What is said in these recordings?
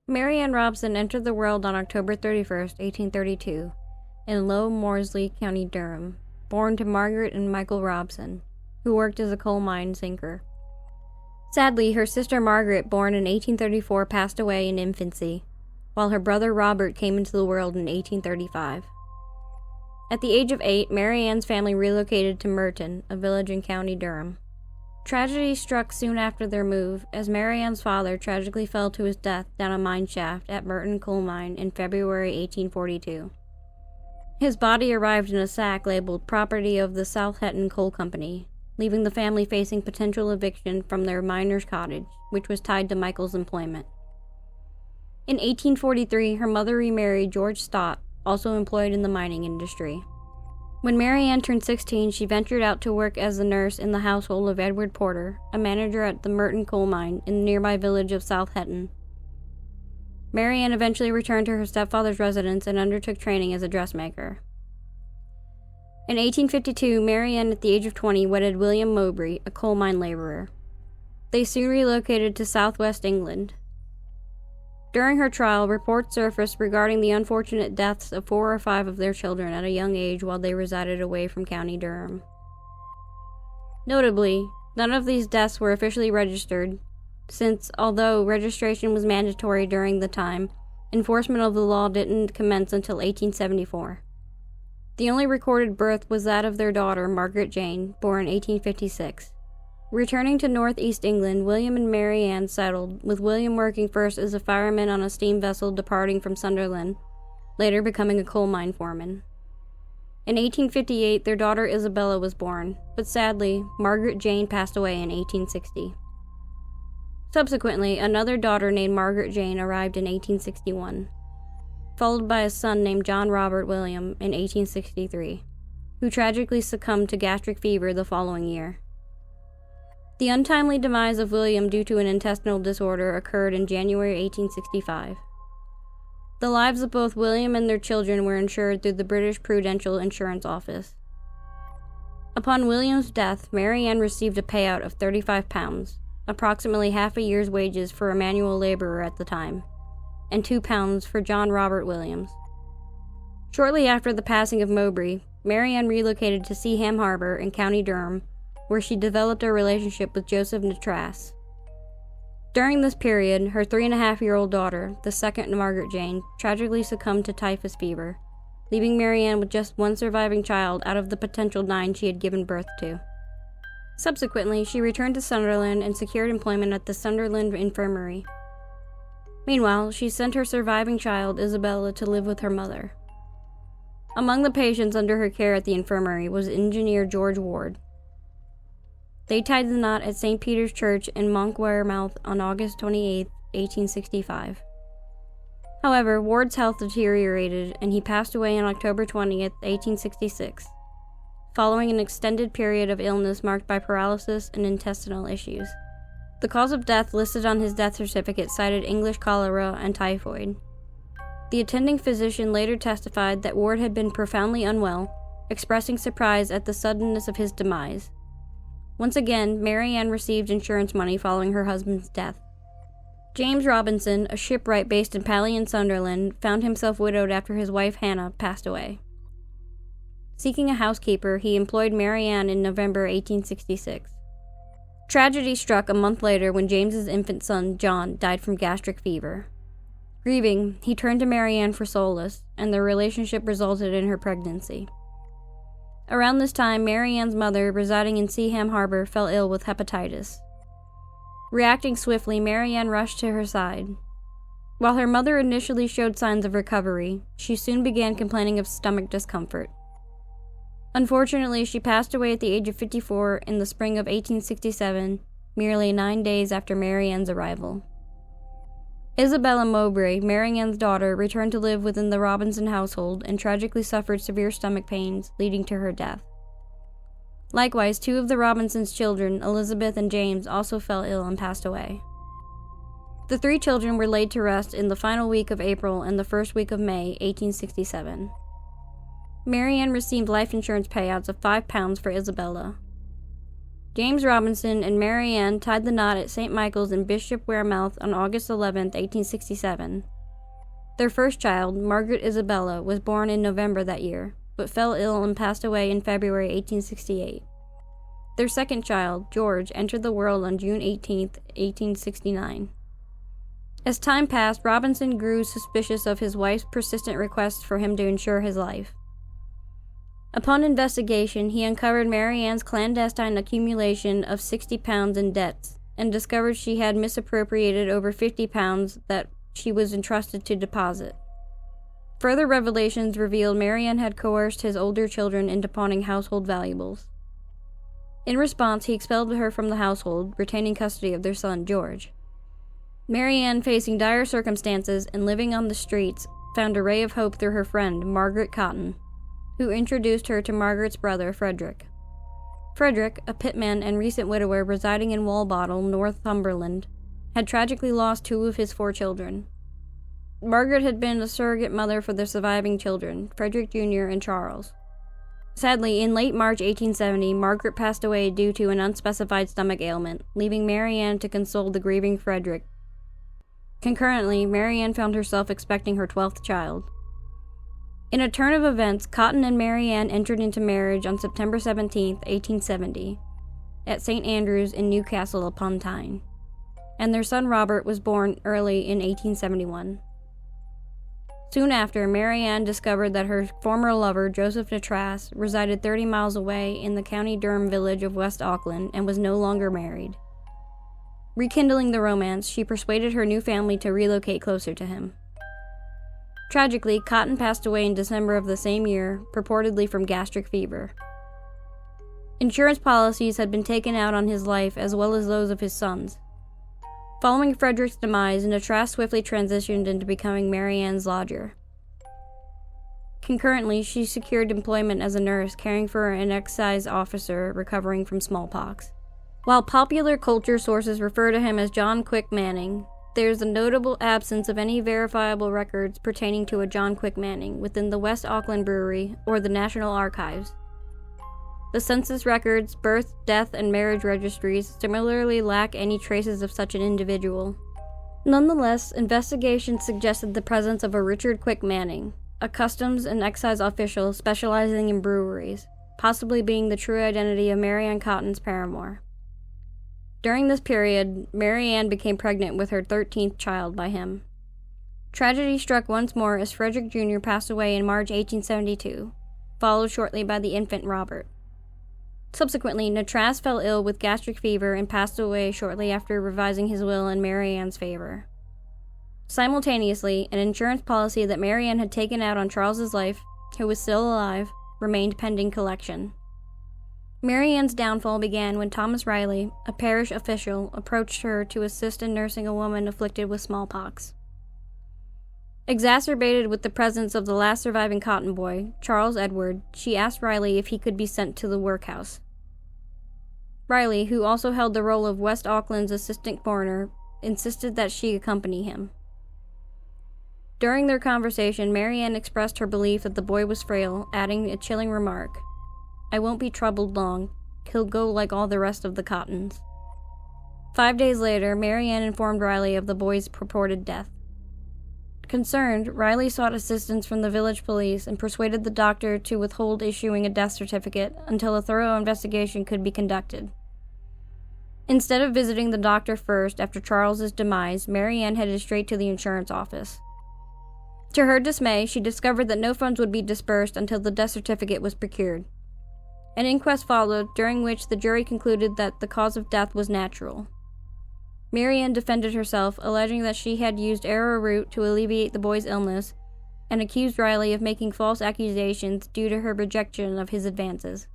Mary Ann Robson entered the world on October 31st, 1832, in Low Morsley, County Durham, born to Margaret and Michael Robson, who worked as a coal mine sinker. Sadly, her sister Margaret, born in 1834, passed away in infancy, while her brother Robert came into the world in 1835. At the age of 8, Mary Ann's family relocated to Merton, a village in County Durham. Tragedy struck soon after their move, as Mary Ann's father tragically fell to his death down a mine shaft at Merton Coal Mine in February 1842. His body arrived in a sack labeled property of the South Hetton Coal Company, leaving the family facing potential eviction from their miner's cottage, which was tied to Michael's employment. In 1843, her mother remarried George Stott, also employed in the mining industry. When Mary Ann turned 16, she ventured out to work as a nurse in the household of Edward Porter, a manager at the Merton Coal Mine in the nearby village of South Hetton. Mary Ann eventually returned to her stepfather's residence and undertook training as a dressmaker. In 1852, Mary Ann, at the age of 20, wedded William Mowbray, a coal mine laborer. They soon relocated to southwest England. During her trial, reports surfaced regarding the unfortunate deaths of 4 or 5 of their children at a young age while they resided away from County Durham. Notably, none of these deaths were officially registered, since, although registration was mandatory during the time, enforcement of the law didn't commence until 1874. The only recorded birth was that of their daughter, Margaret Jane, born in 1856. Returning to northeast England, William and Mary Ann settled, with William working first as a fireman on a steam vessel departing from Sunderland, later becoming a coal mine foreman. In 1858, their daughter Isabella was born, but sadly, Margaret Jane passed away in 1860. Subsequently, another daughter named Margaret Jane arrived in 1861, followed by a son named John Robert William in 1863, who tragically succumbed to gastric fever the following year. The untimely demise of William due to an intestinal disorder occurred in January 1865. The lives of both William and their children were insured through the British Prudential Insurance Office. Upon William's death, Mary Ann received a payout of £35, approximately half a year's wages for a manual laborer at the time, and £2 for John Robert Williams. Shortly after the passing of Mowbray, Mary Ann relocated to Seaham Harbor in County Durham, where she developed a relationship with Joseph Nattrass. During this period, her 3.5-year-old daughter, the second Margaret Jane, tragically succumbed to typhus fever, leaving Mary Ann with just one surviving child out of the potential 9 she had given birth to. Subsequently, she returned to Sunderland and secured employment at the Sunderland Infirmary. Meanwhile, she sent her surviving child, Isabella, to live with her mother. Among the patients under her care at the infirmary was engineer George Ward. They tied the knot at St. Peter's Church in Monkwearmouth on August 28, 1865. However, Ward's health deteriorated and he passed away on October 20, 1866, following an extended period of illness marked by paralysis and intestinal issues. The cause of death listed on his death certificate cited English cholera and typhoid. The attending physician later testified that Ward had been profoundly unwell, expressing surprise at the suddenness of his demise. Once again, Mary Ann received insurance money following her husband's death. James Robinson, a shipwright based in Pally in Sunderland, found himself widowed after his wife Hannah passed away. Seeking a housekeeper, he employed Mary Ann in November 1866. Tragedy struck a month later when James's infant son, John, died from gastric fever. Grieving, he turned to Mary Ann for solace, and their relationship resulted in her pregnancy. Around this time, Mary Ann's mother, residing in Seaham Harbor, fell ill with hepatitis. Reacting swiftly, Mary Ann rushed to her side. While her mother initially showed signs of recovery, she soon began complaining of stomach discomfort. Unfortunately, she passed away at the age of 54 in the spring of 1867, merely 9 days after Mary Ann's arrival. Isabella Mowbray, Mary Ann's daughter, returned to live within the Robinson household and tragically suffered severe stomach pains, leading to her death. Likewise, 2 of the Robinsons' children, Elizabeth and James, also fell ill and passed away. The 3 children were laid to rest in the final week of April and the first week of May, 1867. Mary Ann received life insurance payouts of £5 for Isabella. James Robinson and Mary Ann tied the knot at St. Michael's in Bishop Wearmouth on August 11, 1867. Their first child, Margaret Isabella, was born in November that year, but fell ill and passed away in February 1868. Their second child, George, entered the world on June 18, 1869. As time passed, Robinson grew suspicious of his wife's persistent requests for him to insure his life. Upon investigation, he uncovered Mary Ann's clandestine accumulation of £60 in debts and discovered she had misappropriated over £50 that she was entrusted to deposit. Further revelations revealed Mary Ann had coerced his older children into pawning household valuables. In response, he expelled her from the household, retaining custody of their son, George. Mary Ann, facing dire circumstances and living on the streets, found a ray of hope through her friend, Margaret Cotton, who introduced her to Margaret's brother, Frederick. Frederick, a pitman and recent widower residing in Walbottle, Northumberland, had tragically lost 2 of his 4 children. Margaret had been a surrogate mother for their surviving children, Frederick Jr. and Charles. Sadly, in late March 1870, Margaret passed away due to an unspecified stomach ailment, leaving Mary Ann to console the grieving Frederick. Concurrently, Mary Ann found herself expecting her 12th child. In a turn of events, Cotton and Mary Ann entered into marriage on September 17, 1870, at St. Andrews in Newcastle upon Tyne, and their son Robert was born early in 1871. Soon after, Mary Ann discovered that her former lover, Joseph Nattrass, resided 30 miles away in the County Durham village of West Auckland and was no longer married. Rekindling the romance, she persuaded her new family to relocate closer to him. Tragically, Cotton passed away in December of the same year, purportedly from gastric fever. Insurance policies had been taken out on his life as well as those of his sons. Following Frederick's demise, Nattrass swiftly transitioned into becoming Mary Ann's lodger. Concurrently, she secured employment as a nurse caring for an excise officer recovering from smallpox. While popular culture sources refer to him as John Quick Manning, there is a notable absence of any verifiable records pertaining to a John Quick Manning within the West Auckland Brewery or the National Archives. The census records, birth, death, and marriage registries similarly lack any traces of such an individual. Nonetheless, investigations suggested the presence of a Richard Quick Manning, a customs and excise official specializing in breweries, possibly being the true identity of Mary Ann Cotton's paramour. During this period, Mary Ann became pregnant with her 13th child by him. Tragedy struck once more as Frederick Jr. passed away in March 1872, followed shortly by the infant Robert. Subsequently, Nattrass fell ill with gastric fever and passed away shortly after revising his will in Mary Ann's favor. Simultaneously, an insurance policy that Mary Ann had taken out on Charles's life, who was still alive, remained pending collection. Mary Ann's downfall began when Thomas Riley, a parish official, approached her to assist in nursing a woman afflicted with smallpox. Exacerbated with the presence of the last surviving Cotton boy, Charles Edward, she asked Riley if he could be sent to the workhouse. Riley, who also held the role of West Auckland's assistant coroner, insisted that she accompany him. During their conversation, Mary Ann expressed her belief that the boy was frail, adding a chilling remark, "I won't be troubled long. He'll go like all the rest of the Cottons." 5 days later, Mary Ann informed Riley of the boy's purported death. Concerned, Riley sought assistance from the village police and persuaded the doctor to withhold issuing a death certificate until a thorough investigation could be conducted. Instead of visiting the doctor first after Charles's demise, Mary Ann headed straight to the insurance office. To her dismay, she discovered that no funds would be disbursed until the death certificate was procured. An inquest followed, during which the jury concluded that the cause of death was natural. Mary Ann defended herself, alleging that she had used arrowroot to alleviate the boy's illness, and accused Riley of making false accusations due to her rejection of his advances.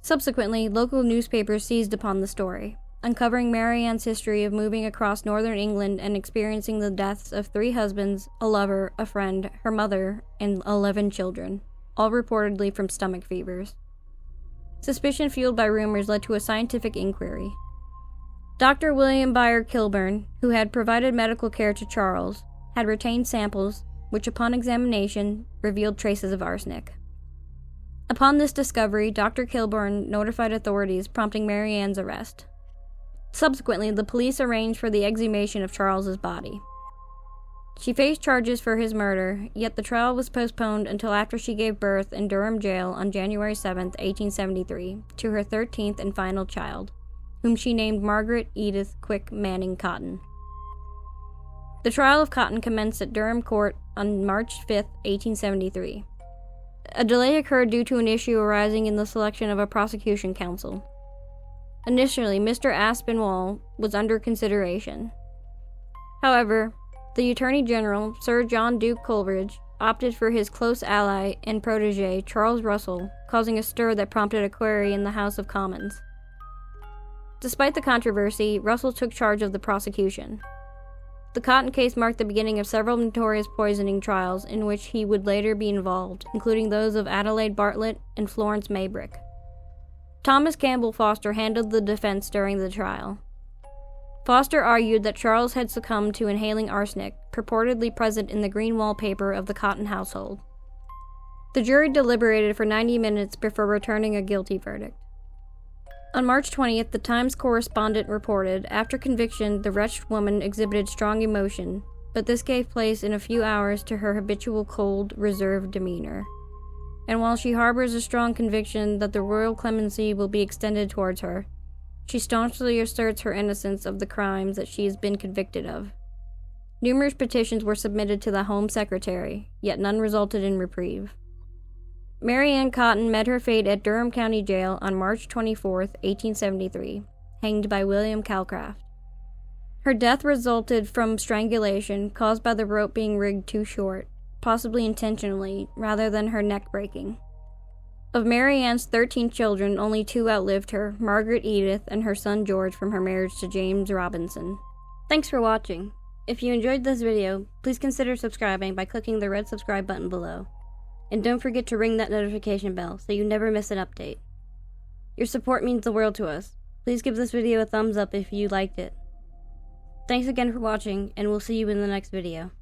Subsequently, local newspapers seized upon the story, uncovering Mary Ann's history of moving across northern England and experiencing the deaths of 3 husbands, a lover, a friend, her mother, and 11 children, all reportedly from stomach fevers. Suspicion fueled by rumors led to a scientific inquiry. Dr. William Byer Kilburn, who had provided medical care to Charles, had retained samples, which upon examination revealed traces of arsenic. Upon this discovery, Dr. Kilburn notified authorities, prompting Mary Ann's arrest. Subsequently, the police arranged for the exhumation of Charles's body. She faced charges for his murder, yet the trial was postponed until after she gave birth in Durham jail on January 7, 1873, to her 13th and final child, whom she named Margaret Edith Quick Manning Cotton. The trial of Cotton commenced at Durham Court on March 5, 1873. A delay occurred due to an issue arising in the selection of a prosecution counsel. Initially, Mr. Aspinwall was under consideration. However, the Attorney General, Sir John Duke Coleridge, opted for his close ally and protege, Charles Russell, causing a stir that prompted a query in the House of Commons. Despite the controversy, Russell took charge of the prosecution. The Cotton case marked the beginning of several notorious poisoning trials in which he would later be involved, including those of Adelaide Bartlett and Florence Maybrick. Thomas Campbell Foster handled the defense during the trial. Foster argued that Charles had succumbed to inhaling arsenic, purportedly present in the green wallpaper of the Cotton household. The jury deliberated for 90 minutes before returning a guilty verdict. On March 20th, the Times correspondent reported, after conviction, the wretched woman exhibited strong emotion, but this gave place in a few hours to her habitual cold, reserved demeanor. And while she harbors a strong conviction that the royal clemency will be extended towards her, she staunchly asserts her innocence of the crimes that she has been convicted of. Numerous petitions were submitted to the Home Secretary, yet none resulted in reprieve. Mary Ann Cotton met her fate at Durham County Jail on March 24, 1873, hanged by William Calcraft. Her death resulted from strangulation caused by the rope being rigged too short, possibly intentionally, rather than her neck breaking. Of Mary Ann's 13 children, only 2 outlived her, Margaret Edith and her son George from her marriage to James Robinson. Thanks for watching. If you enjoyed this video, please consider subscribing by clicking the red subscribe button below. And don't forget to ring that notification bell so you never miss an update. Your support means the world to us. Please give this video a thumbs up if you liked it. Thanks again for watching, and we'll see you in the next video.